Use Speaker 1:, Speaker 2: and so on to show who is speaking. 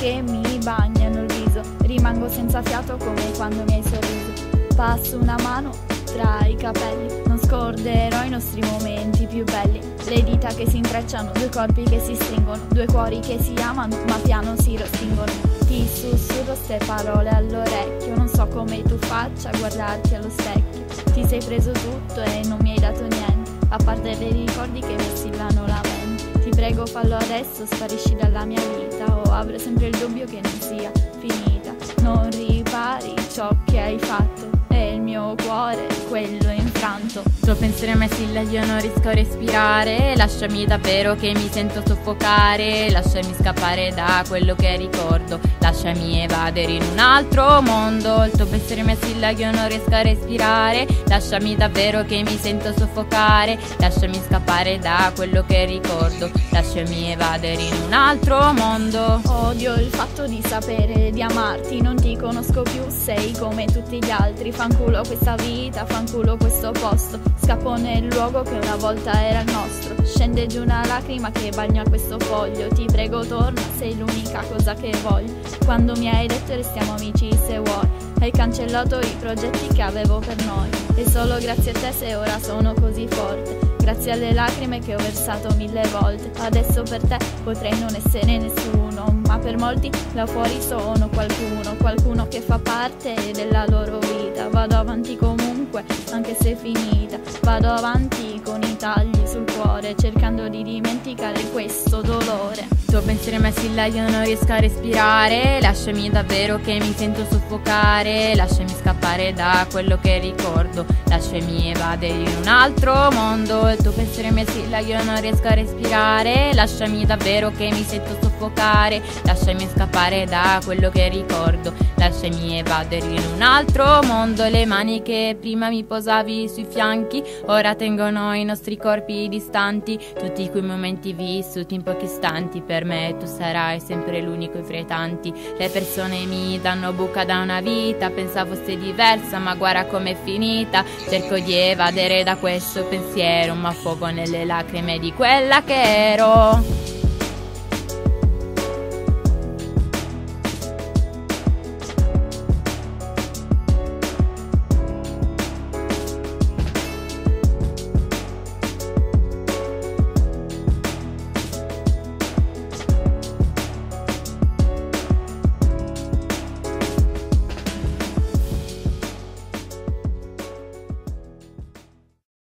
Speaker 1: che mi bagnano il viso, rimango senza fiato come quando mi hai sorriso. Passo una mano tra i capelli, non scorderò i nostri momenti più belli. Le dita che si intrecciano, due corpi che si stringono, due cuori che si amano ma piano si restringono. Ti sussurro ste parole all'orecchio, non so come tu faccia a guardarti allo specchio. Ti sei preso tutto e non mi hai dato niente, a parte dei ricordi che vacillano la mente. Ti prego fallo adesso, sparisci dalla mia vita, o avrò sempre il dubbio che non sia finita. Non ripari ciò che hai fatto, e il mio cuore è quello infranto.
Speaker 2: Tuo pensiero mi assilla, io non riesco a respirare. Lasciami davvero che mi sento soffocare. Lasciami scappare da quello che ricordo. Lasciami evadere in un altro mondo. Il tuo pensiero mi assilla, io non riesco a respirare. Lasciami davvero che mi sento soffocare. Lasciami scappare da quello che ricordo. Lasciami evadere in un altro mondo.
Speaker 1: Odio il fatto di sapere di amarti, non ti conosco più, sei come tutti gli altri. Fanculo questa vita, fanculo questo posto, scappo nel luogo che una volta era il nostro. Scende giù una lacrima che bagna questo foglio, ti prego torna, sei l'unica cosa che voglio. Quando mi hai detto restiamo amici se vuoi, hai cancellato i progetti che avevo per noi, e solo grazie a te se ora sono così forte. Grazie alle lacrime che ho versato 1000 volte, adesso per te potrei non essere nessuno, ma per molti là fuori sono qualcuno, qualcuno che fa parte della loro vita. Vado avanti comunque, anche se è finita, vado avanti con i tagli sul cuore, cercando di dimenticare questo dolore.
Speaker 2: Tuo pensiero mi assilla, io non riesco a respirare. Lasciami davvero che mi sento soffocare. Lasciami scappare da quello che ricordo. Lasciami evadere in un altro mondo. Il tuo pensiero mi assilla, io non riesco a respirare. Lasciami davvero che mi sento soffocare. Lasciami scappare da quello che ricordo. Lasciami evadere in un altro mondo. Le mani che prima mi posavi sui fianchi, ora tengono i nostri corpi distanti. Tutti quei momenti vissuti in pochi istanti, per me tu sarai sempre l'unico fra i tanti. Le persone mi danno buca da una vita, pensavo fosse diversa ma guarda com'è finita. Cerco di evadere da questo pensiero, ma affogo nelle lacrime di quella che ero.